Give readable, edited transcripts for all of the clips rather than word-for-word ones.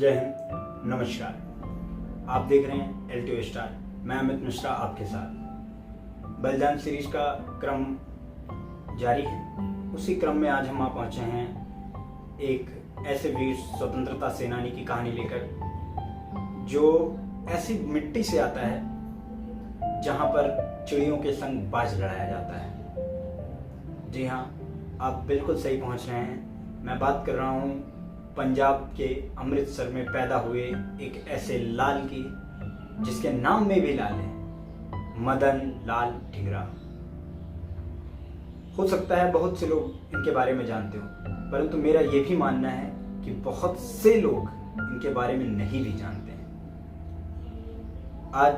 जय हिंद, नमस्कार। आप देख रहे हैं एल स्टार। मैं अमित मिश्रा आपके साथ। बलिदान सीरीज का क्रम जारी है। उसी क्रम में आज हम पहुंचे हैं एक ऐसे वीर स्वतंत्रता सेनानी की कहानी लेकर जो ऐसी मिट्टी से आता है जहां पर चिड़ियों के संग बाज लड़ाया जाता है। जी हाँ, आप बिल्कुल सही पहुंच रहे हैं। मैं बात कर रहा हूं पंजाब के अमृतसर में पैदा हुए एक ऐसे लाल की जिसके नाम में भी लाल है, मदन लाल ढींगरा। हो सकता है बहुत से लोग इनके बारे में जानते हो, परंतु मेरा यह भी मानना है कि बहुत से लोग इनके बारे में नहीं भी जानते हैं। आज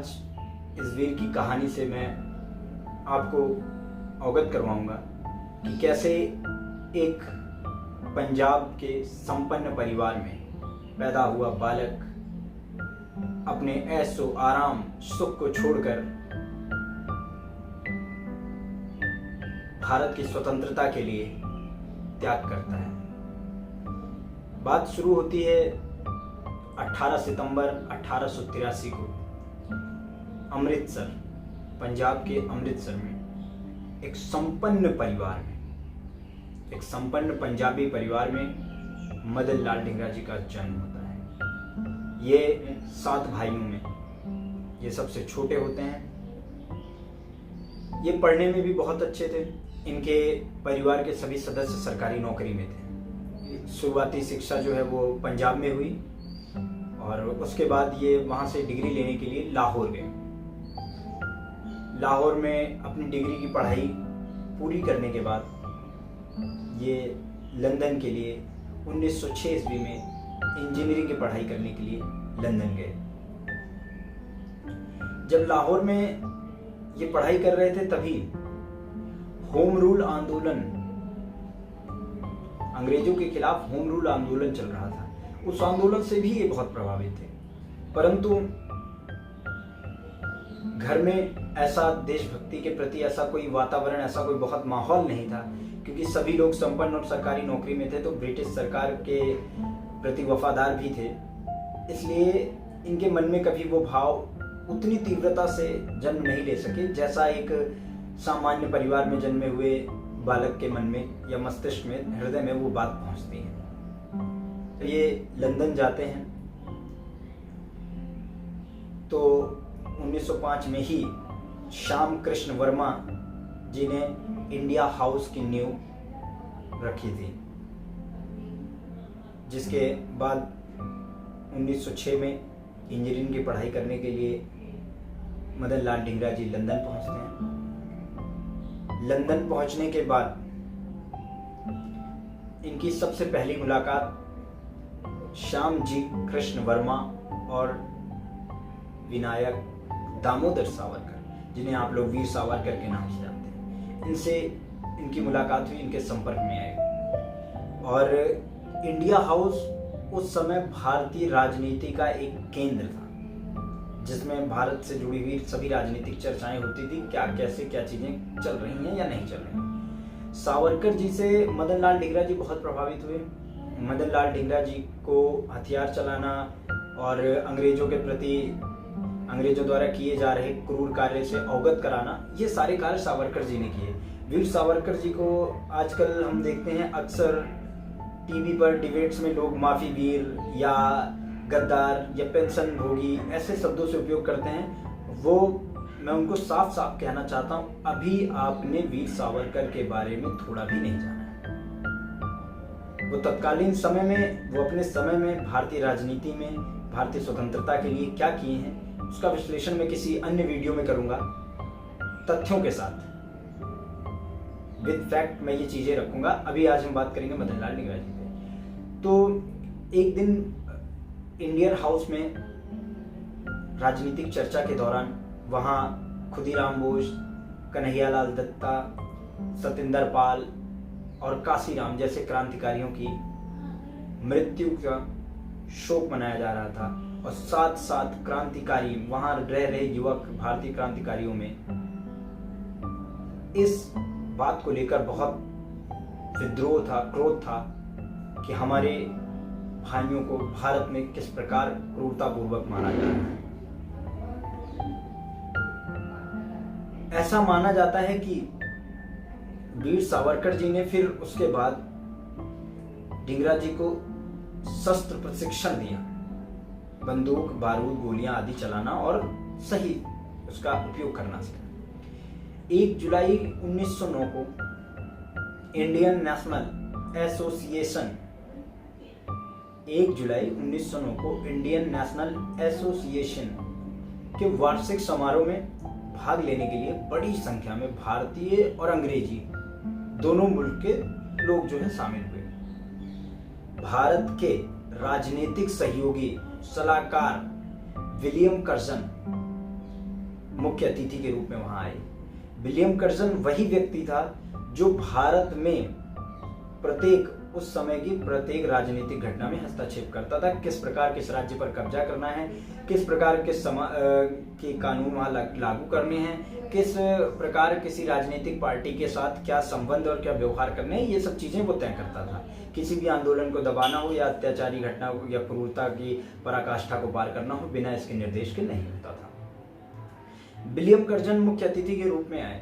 इस वीर की कहानी से मैं आपको अवगत करवाऊंगा कि कैसे एक पंजाब के संपन्न परिवार में पैदा हुआ बालक अपने ऐशो आराम सुख को छोड़कर भारत की स्वतंत्रता के लिए त्याग करता है। बात शुरू होती है 18 सितंबर 1883 को अमृतसर, पंजाब के अमृतसर में एक संपन्न परिवार में, एक संपन्न पंजाबी परिवार में मदन लाल ढींगरा जी का जन्म होता है। ये 7 भाइयों में ये सबसे छोटे होते हैं। ये पढ़ने में भी बहुत अच्छे थे। इनके परिवार के सभी सदस्य सरकारी नौकरी में थे। शुरुआती शिक्षा जो है वो पंजाब में हुई और उसके बाद ये वहाँ से डिग्री लेने के लिए लाहौर गए। लाहौर में अपनी डिग्री की पढ़ाई पूरी करने के बाद ये लंदन के लिए 1906 ईस्वी में इंजीनियरिंग की पढ़ाई करने के लिए लंदन गए। जब लाहौर में ये पढ़ाई कर रहे थे तभी होम रूल आंदोलन, अंग्रेजों के खिलाफ होम रूल आंदोलन चल रहा था। उस आंदोलन से भी ये बहुत प्रभावित थे, परंतु घर में ऐसा देशभक्ति के प्रति ऐसा कोई वातावरण, ऐसा कोई बहुत माहौल नहीं था, क्योंकि सभी लोग संपन्न और सरकारी नौकरी में थे, तो ब्रिटिश सरकार के प्रति वफादार भी थे। इसलिए इनके मन में कभी वो भाव उतनी तीव्रता से जन्म नहीं ले सके जैसा एक सामान्य परिवार में जन्मे हुए बालक के मन में या मस्तिष्क में, हृदय में वो बात पहुंचती है। तो ये लंदन जाते हैं तो 1905 में ही श्याम कृष्ण वर्मा जी ने इंडिया हाउस की नींव रखी थी, जिसके बाद 1906 में इंजीनियरिंग की पढ़ाई करने के लिए मदन लाल ढींगरा जी लंदन पहुंचते हैं। लंदन पहुंचने के बाद इनकी सबसे पहली मुलाकात श्याम जी कृष्ण वर्मा और विनायक दामोदर सावरकर, जिन्हें आप लोग वीर सावरकर के नाम से जानते हैं, इनसे इनकी मुलाकात हुई, इनके संपर्क में आए। और इंडिया हाउस उस समय भारतीय राजनीति का एक केंद्र था, जिसमें भारत से जुड़ी हुई सभी राजनीतिक चर्चाएं होती थी, क्या कैसे क्या चीजें चल रही हैं या नहीं चल रही हैं। सावरकर जी से मदन लाल ढींगरा जी बहुत प्रभावित हुए। मदन लाल ढींगरा जी को हथियार चलाना और अंग्रेजों के प्रति, अंग्रेजों द्वारा किए जा रहे क्रूर कार्य से अवगत कराना, ये सारे कार्य सावरकर जी ने किए। वीर सावरकर जी को आजकल हम देखते हैं अक्सर टीवी पर डिबेट्स में लोग माफी वीर या गद्दार या पेंशन भोगी ऐसे शब्दों से उपयोग करते हैं। वो मैं उनको साफ साफ कहना चाहता हूं, अभी आपने वीर सावरकर के बारे में थोड़ा भी नहीं जाना है। वो तत्कालीन समय में, वो अपने समय में भारतीय राजनीति में भारतीय स्वतंत्रता के लिए क्या किए हैं, उसका विश्लेषण मैं किसी अन्य वीडियो में करूंगा, तथ्यों के साथ, विद फैक्ट मैं ये चीजें रखूंगा। अभी आज हम बात करेंगे मदन लाल ढींगरा जी पे। तो एक दिन इंडियन हाउस में राजनीतिक चर्चा के दौरान वहां खुदीराम बोस, कन्हैयालाल दत्ता, सतिंदर पाल और काशीराम जैसे क्रांतिकारियों की मृत्यु का शोक मनाया जा रहा था, और साथ साथ क्रांतिकारी, वहां रह रहे युवक भारतीय क्रांतिकारियों में इस बात को लेकर बहुत विद्रोह था, क्रोध था कि हमारे भाइयों को भारत में किस प्रकार क्रूरतापूर्वक मारा जा रहा है। ऐसा माना जाता है कि वीर सावरकर जी ने फिर उसके बाद ढींगरा जी को शस्त्र प्रशिक्षण दिया, बंदूक, बारूद, गोलियां आदि चलाना और सही उसका उपयोग करना सीखा। 1 जुलाई 1909 को इंडियन नेशनल एसोसिएशन 1 जुलाई 1909 को इंडियन नेशनल एसोसिएशन के वार्षिक समारोह में भाग लेने के लिए बड़ी संख्या में भारतीय और अंग्रेजी दोनों मुल्क के लोग जो है शामिल हुए। भारत के राजनीतिक सहयोगी सलाहकार विलियम कर्जन मुख्य अतिथि के रूप में वहां आए। विलियम कर्जन वही व्यक्ति था जो भारत में उस समय की प्रत्येक राजनीतिक घटना में हस्तक्षेप करता था। किस प्रकार किस राज्य पर कब्जा करना है, किस प्रकार के कानून वहां लागू करने हैं, किस प्रकार किसी राजनीतिक पार्टी के साथ क्या संबंध और क्या व्यवहार करने हैं, ये सब चीजें वो तय करता था। किसी भी आंदोलन को दबाना हो या अत्याचारी घटना हो या क्रूरता की पराकाष्ठा को पार करना हो, बिना इसके निर्देश के नहीं होता था। विलियम कर्जन मुख्य अतिथि के रूप में आए।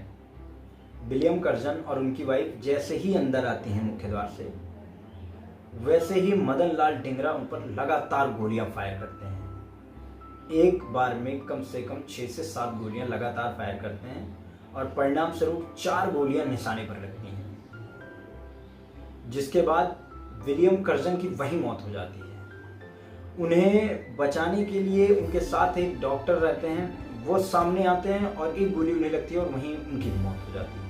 विलियम कर्जन और उनकी वाइफ जैसे ही अंदर आती हैं मुख्य द्वार से, वैसे ही मदन लाल ढींगरा उन पर लगातार गोलियां फायर करते हैं। एक बार में कम से कम 6 से 7 गोलियां लगातार फायर करते हैं और परिणाम स्वरूप 4 गोलियां निशाने पर लगती हैं, जिसके बाद विलियम कर्जन की वही मौत हो जाती है। उन्हें बचाने के लिए उनके साथ एक डॉक्टर रहते हैं, वो सामने आते हैं और एक गोली उन्हें लगती है और वहीं उनकी मौत हो जाती है।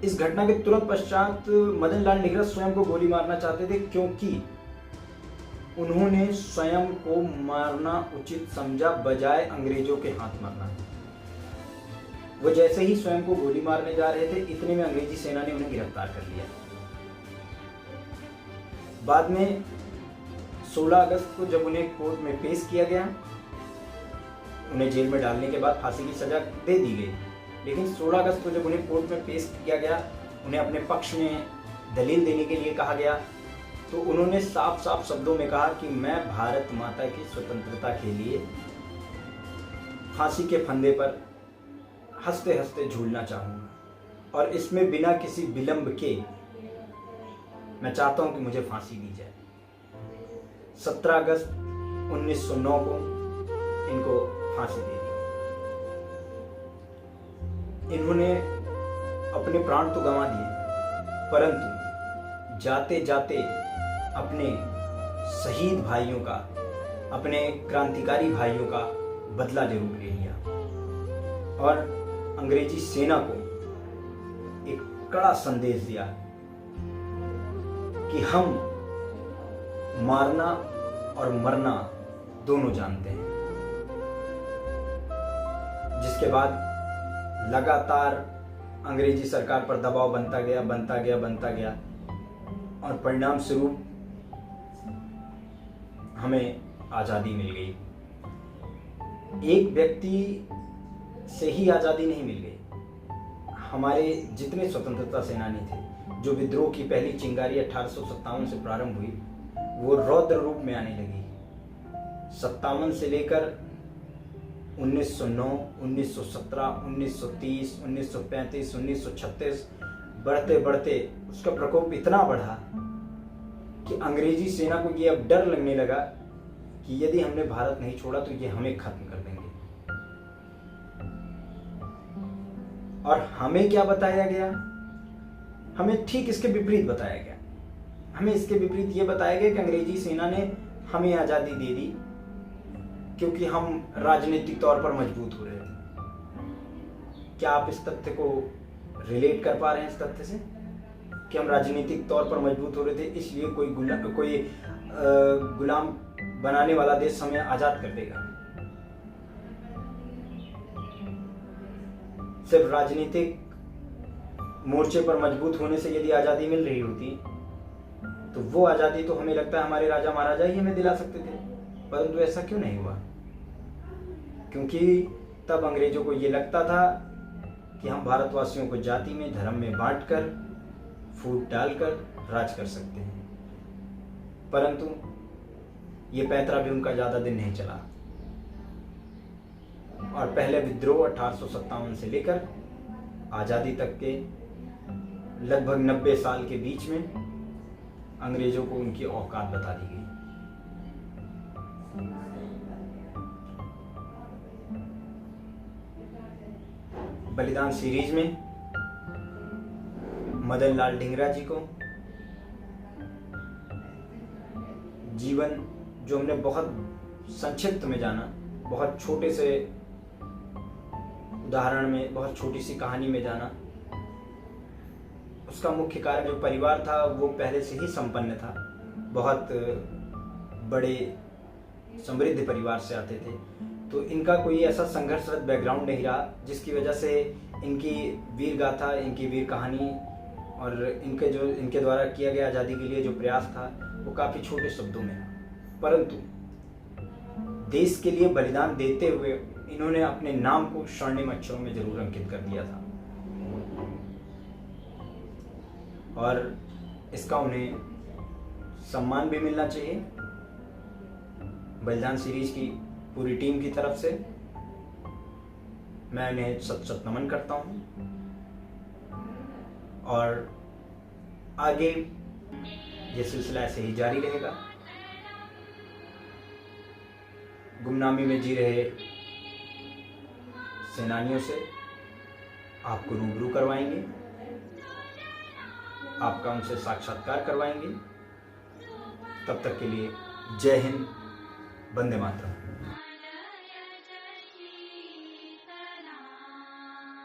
इस घटना के तुरंत पश्चात मदन लाल ढींगरा स्वयं को गोली मारना चाहते थे, क्योंकि उन्होंने स्वयं को मारना उचित समझा बजाय अंग्रेजों के हाथ मारना। वो जैसे ही स्वयं को गोली मारने जा रहे थे, इतने में अंग्रेजी सेना ने उन्हें गिरफ्तार कर लिया। बाद में 16 अगस्त को जब उन्हें कोर्ट में पेश किया गया, उन्हें जेल में डालने के बाद फांसी की सजा दे दी गई, लेकिन 16 अगस्त को जब उन्हें कोर्ट में पेश किया गया, उन्हें अपने पक्ष में दलील देने के लिए कहा गया, तो उन्होंने साफ साफ शब्दों में कहा कि मैं भारत माता की स्वतंत्रता के लिए फांसी के फंदे पर हंसते हंसते झूलना चाहूंगा और इसमें बिना किसी विलंब के मैं चाहता हूं कि मुझे फांसी दी जाए। 17 अगस्त 1909 को इनको फांसी दे दी। इन्होंने अपने प्राण तो गंवा दिए, परंतु जाते जाते अपने शहीद भाइयों का, अपने क्रांतिकारी भाइयों का बदला जरूर ले लिया और अंग्रेजी सेना को एक कड़ा संदेश दिया कि हम मारना और मरना दोनों जानते हैं। जिसके बाद लगातार अंग्रेजी सरकार पर दबाव बनता गया और परिणाम स्वरूप हमें आजादी मिल गई। एक व्यक्ति से ही आजादी नहीं मिल गई। हमारे जितने स्वतंत्रता सेनानी थे, जो विद्रोह की पहली चिंगारी 1857 से प्रारंभ हुई, वो रौद्र रूप में आने लगी। 57 से लेकर 1909, 1917, 1930, 1935, 1936 बढ़ते बढ़ते उसका प्रकोप इतना बढ़ा कि अंग्रेजी सेना को ये अब डर लगने लगा कि यदि हमने भारत नहीं छोड़ा तो ये हमें खत्म कर देंगे। और हमें क्या बताया गया? हमें ठीक इसके विपरीत बताया गया। हमें इसके विपरीत ये बताया गया कि अंग्रेजी सेना ने हमें आजादी दे दी क्योंकि हम राजनीतिक तौर पर मजबूत हो रहे थे। क्या आप इस तथ्य को रिलेट कर पा रहे हैं? इस तथ्य से कि हम राजनीतिक तौर पर मजबूत हो रहे थे, इसलिए कोई गुलाम बनाने वाला देश हमें आजाद कर देगा। सिर्फ राजनीतिक मोर्चे पर मजबूत होने से यदि आजादी मिल रही होती तो वो आजादी तो हमें लगता है हमारे राजा महाराजा ही हमें दिला सकते थे, परंतु ऐसा क्यों नहीं हुआ? क्योंकि तब अंग्रेजों को ये लगता था कि हम भारतवासियों को जाति में, धर्म में बांटकर, फूट डालकर राज कर सकते हैं। परंतु ये पैतरा भी उनका ज़्यादा दिन नहीं चला और पहले विद्रोह 1857 से लेकर आज़ादी तक के लगभग 90 साल के बीच में अंग्रेजों को उनकी औकात बता दी गई। बलिदान सीरीज में मदन लाल ढींगरा जी को जीवन जो हमने बहुत संक्षिप्त में जाना, बहुत छोटे से उदाहरण में, बहुत छोटी सी कहानी में जाना, उसका मुख्य कारण जो परिवार था वो पहले से ही संपन्न था, बहुत बड़े समृद्ध परिवार से आते थे, तो इनका कोई ऐसा संघर्षरत बैकग्राउंड नहीं रहा जिसकी वजह से इनकी वीर गाथा, इनकी वीर कहानी और इनके द्वारा किया गया आज़ादी के लिए जो प्रयास था वो काफ़ी छोटे शब्दों में था। परंतु देश के लिए बलिदान देते हुए इन्होंने अपने नाम को स्वर्णिम अक्षरों में जरूर अंकित कर दिया था और इसका उन्हें सम्मान भी मिलना चाहिए। बलिदान सीरीज की पूरी टीम की तरफ से मैं उन्हें सत सत नमन करता हूँ और आगे ये सिलसिला ऐसे ही जारी रहेगा। गुमनामी में जी रहे सेनानियों से आपको रूबरू करवाएंगे, आपका उनसे साक्षात्कार करवाएंगे। तब तक के लिए जय हिंद, वंदे मातरम।